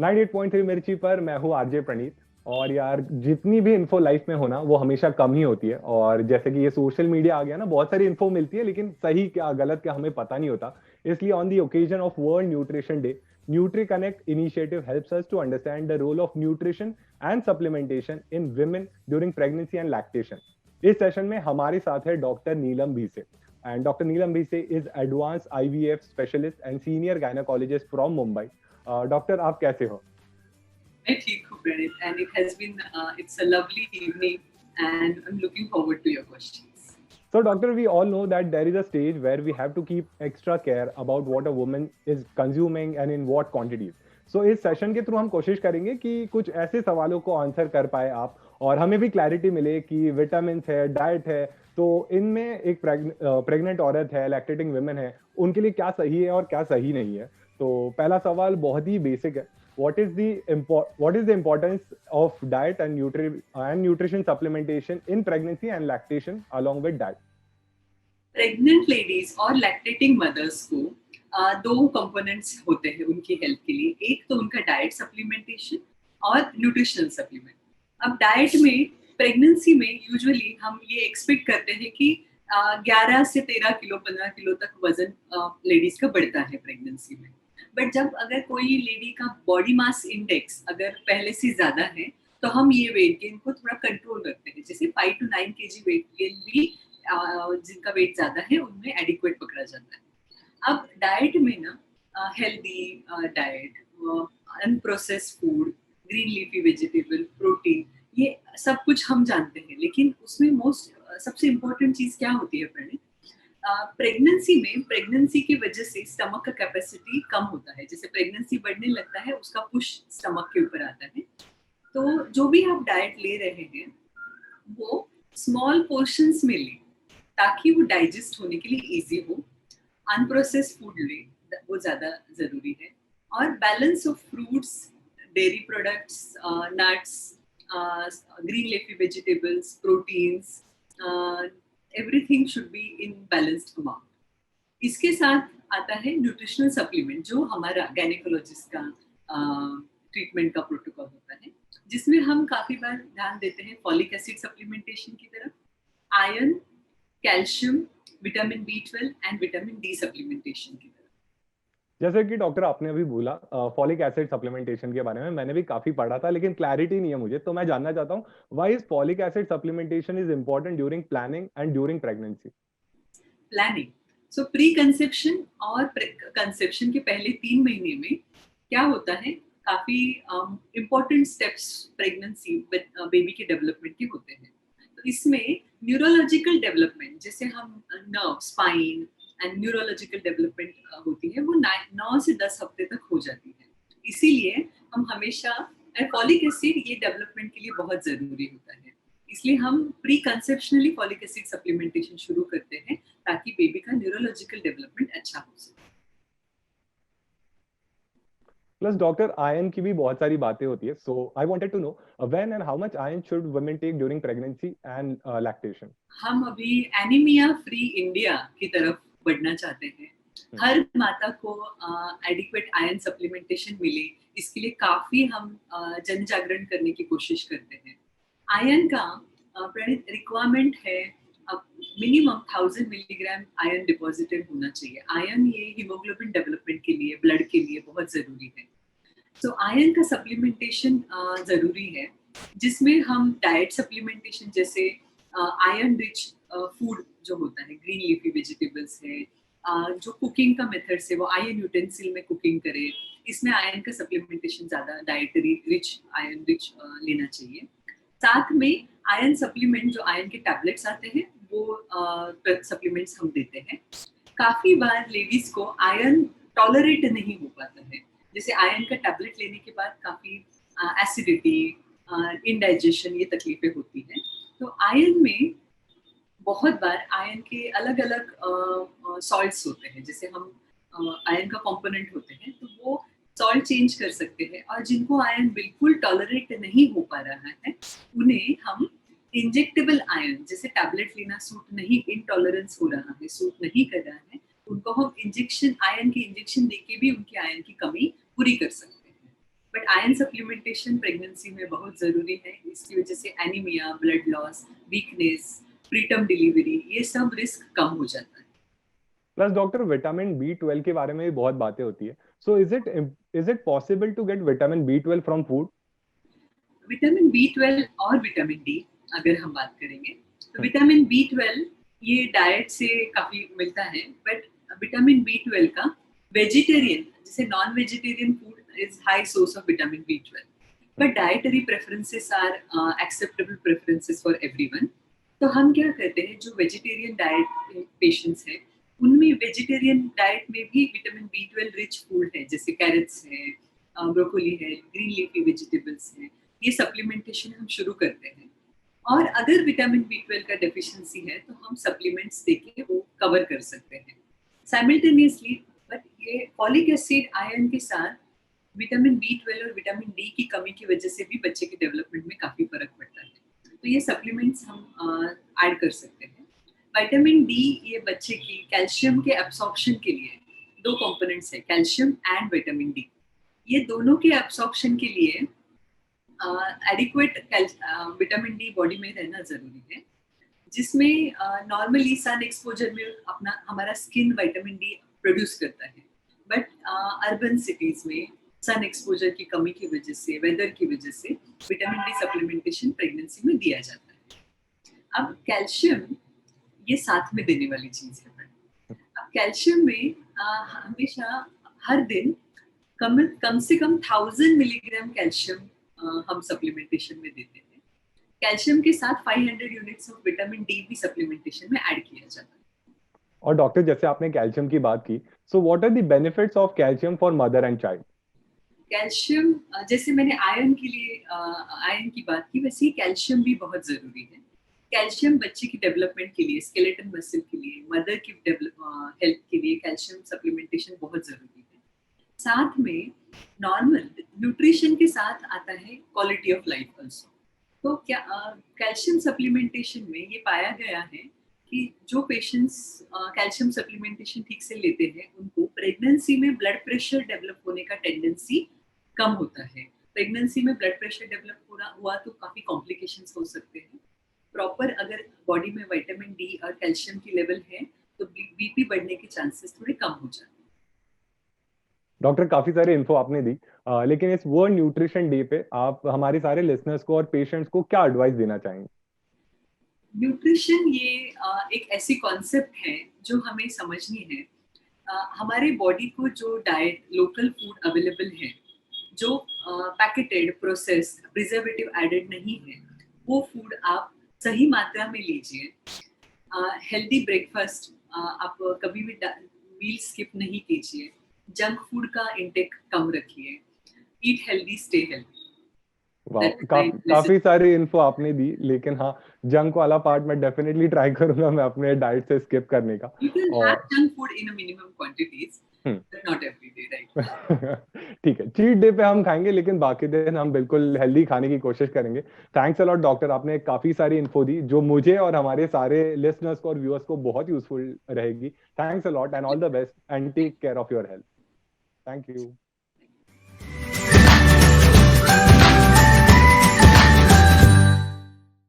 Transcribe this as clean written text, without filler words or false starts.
98.3 मिर्ची पर मैं हूँ आरजे प्रणीत। और यार जितनी भी इन्फो लाइफ में हो ना वो हमेशा कम ही होती है। और जैसे कि ये सोशल मीडिया आ गया ना, बहुत सारी इन्फो मिलती है लेकिन सही क्या गलत क्या हमें पता नहीं होता। इसलिए on the occasion of world nutrition day, nutri connect initiative helps us to understand the role of nutrition and supplementation in women during pregnancy and lactation. इस सेशन में हमारे साथ है doctor Neelam Bhise. And doctor Neelam Bhise is advance IVF specialist and senior gynaecologist from Mumbai. Doctor आप कैसे हो? मैं ठीक हूँ Praneet, and it has been it's a lovely evening and I'm looking forward to your questions. So, doctor, we all know that there is a stage where we have to keep extra care about what a woman is consuming and in what quantities. So, इस session के through हम कोशिश करेंगे कि कुछ ऐसे सवालों को आंसर कर पाए आप, और हमें भी क्लैरिटी मिले कि विटामिन है, डाइट है, तो इनमें एक प्रेग्नेंट औरत है, लैक्टेटिंग वुमेन है, उनके लिए क्या सही है और क्या सही नहीं है। तो पहला सवाल बहुत ही बेसिक है। What is the importance of diet and nutrition supplementation in pregnancy and lactation along with diet? Pregnant ladies और लैक्टेटिंग मदर्स को दो कंपोनेंट्स होते हैं उनकी हेल्थ के लिए। एक तो उनका डाइट सप्लीमेंटेशन और न्यूट्रिशनल सप्लीमेंट। अब डाइट में प्रेगनेंसी में यूजुअली हम ये एक्सपेक्ट करते हैं कि 11 से 13 किलो 15 किलो तक वजन लेडीज का बढ़ता है प्रेगनेंसी में। बट जब अगर कोई लेडी का बॉडी मास इंडेक्स अगर पहले से ज्यादा है तो हम ये वेट गेन को थोड़ा कंट्रोल रखते हैं। जैसे 5 to 9 kg वेट गेन भी जिनका वेट ज्यादा है उनमें एडिक्वेट पकड़ा जाता है। अब डाइट में ना healthy diet, unprocessed food, green leafy vegetable, protein, ये सब कुछ हम जानते हैं। लेकिन उसमें सबसे इम्पोर्टेंट चीज क्या होती है प्रणीत? प्रेगनेंसी में प्रेगनेंसी की वजह से स्टमक का कैपेसिटी कम होता है। जैसे प्रेगनेंसी बढ़ने लगता है उसका पुश स्टमक के ऊपर आता है। तो जो भी आप डाइट ले रहे हैं वो स्मॉल पोर्शंस में लें ताकि वो डाइजेस्ट होने के लिए इजी हो। अनप्रोसेस्ड फूड लें, वो ज्यादा जरूरी है। और balance of fruits, dairy products, nuts, green leafy vegetables, proteins, everything should be in balanced amount. इसके साथ आता है न्यूट्रिशनल सप्लीमेंट जो हमारा गायनेकोलॉजिस्ट का ट्रीटमेंट का प्रोटोकॉल होता है, जिसमें हम काफी बार ध्यान देते हैं फॉलिक एसिड सप्लीमेंटेशन की तरफ, iron, calcium, vitamin B12 and vitamin D supplementation की तरफ। जैसे कि डॉक्टर आपने अभी बोला फॉलिक एसिड सप्लीमेंटेशन के बारे में, मैंने भी काफी पढ़ा था लेकिन क्लैरिटी नहीं है मुझे, तो मैं जानना चाहता हूँ why is folic acid supplementation is important during planning and during pregnancy? Planning, so pre conception और कंसेप्शन के पहले 3 महीने में क्या होता है, काफी इम्पोर्टेंट स्टेप्स प्रेगनेंसी बेबी के डेवलपमेंट के होते हैं। तो इसमें न्यूरोलॉजिकल डेवलपमेंट, जैसे हम nerve, spine and neurological development होती है, वो 9 से 10 हफ्ते तक हो जाती है। इसीलिए हम हमेशा फॉलिक एसिड ये डेवलपमेंट के लिए बहुत जरूरी होता है। इसलिए हम प्री कंसेप्शनली फॉलिक एसिड सप्लीमेंटेशन शुरू करते हैं ताकि बेबी का न्यूरोलॉजिकल डेवलपमेंट अच्छा हो सके। प्लस डॉक्टर आयरन की भी बहुत सारी बातें होती है, so I wanted to know when and how much iron should women take during pregnancy and lactation? हम अभी एनीमिया फ्री इंडिया की तरफ बढ़ना चाहते हैं। हर माता को एडिक्वेट आयरन सप्लीमेंटेशन मिले, इसके लिए काफी हम जन जागरण करने की कोशिश करते हैं। आयरन का प्रणीत रिक्वायरमेंट है, मिनिमम 1000 मिलीग्राम आयरन डिपॉजिटेड होना चाहिए। आयरन ये हीमोग्लोबिन डेवलपमेंट के लिए, ब्लड के लिए बहुत जरूरी है। तो आयरन का सप्लीमेंटेशन जरूरी है, जिसमें हम डाइट सप्लीमेंटेशन जैसे आयरन रिच फूड जो होता है, ग्रीन लीफी वेजिटेबल्स है, जो कुकिंग का मेथड से वो आयरन यूटेंसिल में कुकिंग करे, इसमें आयरन का सप्लीमेंटेशन ज्यादा डाइटरी रिच आयरन रिच लेना चाहिए। साथ में आयरन सप्लीमेंट जो आयरन के टैबलेट्स आते हैं वो सप्लीमेंट्स हम देते हैं। काफी बार लेडीज को आयरन टॉलरेट नहीं हो पाता है। जैसे आयरन का टैबलेट लेने के बाद काफी एसिडिटी, इनडाइजेशन, ये तकलीफें होती हैं। तो आयरन में बहुत बार आयरन के अलग अलग सॉल्ट्स होते हैं, जैसे हम आयरन का कंपोनेंट होते हैं तो वो सॉल्ट चेंज कर सकते हैं। और जिनको आयरन बिल्कुल टॉलरेट नहीं हो पा रहा है उन्हें हम इंजेक्टेबल आयरन, जैसे टैबलेट लेना सूट नहीं, इनटॉलरेंस हो रहा है, सूट नहीं कर रहा है, उनको हम इंजेक्शन, आयरन के इंजेक्शन देके भी उनकी आयरन की कमी पूरी कर सकते हैं। बट आयरन सप्लीमेंटेशन प्रेगनेंसी में बहुत जरूरी है, इसकी वजह से anaemia, blood loss, weakness, preterm delivery, ये सब रिस्क कम हो जाता है। प्लस डॉक्टर विटामिन B12 के बारे में भी बहुत बातें होती है, so is it possible to get vitamin B12 from food? Vitamin B12 और विटामिन डी अगर हम बात करेंगे, तो विटामिन B12 ये डाइट से काफी मिलता है, बट विटामिन B12 का वेजिटेरियन जैसे non vegetarian food is high source of vitamin B12, but dietary preferences are acceptable preferences for everyone. तो हम क्या करते हैं, जो वेजिटेरियन डाइट पेशेंट्स हैं उनमें वेजिटेरियन डाइट में भी विटामिन B12 रिच फूड है, जैसे कैरेट्स है, ब्रोकोली है, ग्रीन लीफी वेजिटेबल्स है, ये सप्लीमेंटेशन हम शुरू करते हैं। और अगर विटामिन B12 का डेफिशिएंसी है तो हम सप्लीमेंट्स देके वो कवर कर सकते हैं साइमल्टेनियसली। बट ये फॉलिक एसिड आयरन के साथ विटामिन B12 और विटामिन डी की कमी की वजह से भी बच्चे के डेवलपमेंट में काफी फर्क पड़ता है, तो ये सप्लीमेंट्स हम ऐड कर सकते हैं। विटामिन डी ये बच्चे की कैल्शियम के एब्सॉर्प्शन के लिए दो कंपोनेंट्स है, कैल्शियम एंड विटामिन डी। ये दोनों के एब्सॉर्प्शन के लिए एडिक्वेट विटामिन डी बॉडी में रहना जरूरी है, जिसमें नॉर्मली सन एक्सपोजर में अपना हमारा स्किन विटामिन डी प्रोड्यूस करता है, बट अर्बन सिटीज में सन एक्सपोजर की कमी की वजह से, वेदर की वजह से विटामिन डी सप्लीमेंटेशन प्रेगनेंसी में दिया जाता है। अब कैल्शियम ये साथ में देने वाली चीज है। अब कैल्शियम में हमेशा हर दिन कम से कम 1000 मिलीग्राम कैल्शियम हम सप्लीमेंटेशन में देते हैं। कैल्शियम के साथ 500 यूनिट्स ऑफ विटामिन डी भी सप्लीमेंटेशन में ऐड किया जाता है। और डॉक्टर जैसे आपने कैल्शियम की बात की, so what are the benefits of calcium for mother and child? Calcium जैसे मैंने आयरन के लिए आयरन की बात की, वैसे ही कैल्शियम भी बहुत जरूरी है। कैल्शियम बच्चे की डेवलपमेंट के लिए, स्केलेटन मसल के लिए, मदर की हेल्थ के लिए कैल्शियम सप्लीमेंटेशन बहुत जरूरी है। साथ में नॉर्मल न्यूट्रिशन के साथ आता है क्वालिटी ऑफ लाइफ ऑल्सो। तो क्या कैल्शियम सप्लीमेंटेशन में ये पाया गया है कि जो पेशेंट्स कैल्शियम सप्लीमेंटेशन ठीक से लेते हैं उनको प्रेगनेंसी में ब्लड प्रेशर डेवलप होने का टेंडेंसी कम होता है। प्रेगनेंसी में ब्लड प्रेशर डेवलप हुआ तो काफी कॉम्प्लिकेशंस हो सकते हैं। प्रॉपर अगर बॉडी में विटामिन डी और कैल्शियम की लेवल है तो बीपी बढ़ने के चांसेस थोड़े कम हो जाते हैं। डॉक्टर काफी सारी इन्फो आपने दी, लेकिन इस वर्ल्ड न्यूट्रिशन डे पे आप हमारे सारे लिसनर्स को और पेशेंट्स को क्या एडवाइस देना चाहेंगे? न्यूट्रिशन ये एक ऐसी कॉन्सेप्ट है जो हमें समझनी है। हमारे बॉडी को जो डाइट लोकल फूड अवेलेबल है, जो पैकेटेड प्रोसेस्ड प्रिजर्वेटिव एडेड नहीं है, वो फूड आप सही मात्रा में लीजिए। हेल्दी ब्रेकफास्ट आप कभी भी मील स्किप नहीं कीजिए। जंक फूड का इंटेक कम रखिए। Eat healthy, stay healthy. वाह, काफी सारी इन्फो आपने दी, लेकिन हाँ, जंक वाला पार्ट मैं डेफिनेटली ट्राई करूंगा मैं अपने डाइट से स्किप करने का। You can और have junk food in a minimum quantities, but not every day, right? ठीक है, चीट डे पे हम खाएंगे, लेकिन बाकी दिन हम बिल्कुल हेल्दी खाने की कोशिश करेंगे। थैंक्स अ लॉट डॉक्टर, आपने काफी सारी इन्फो दी जो मुझे और हमारे सारे लिसनर्स को और व्यूअर्स को बहुत यूजफुल रहेगी। Thanks a lot and all the best and take care of your health. Thank you.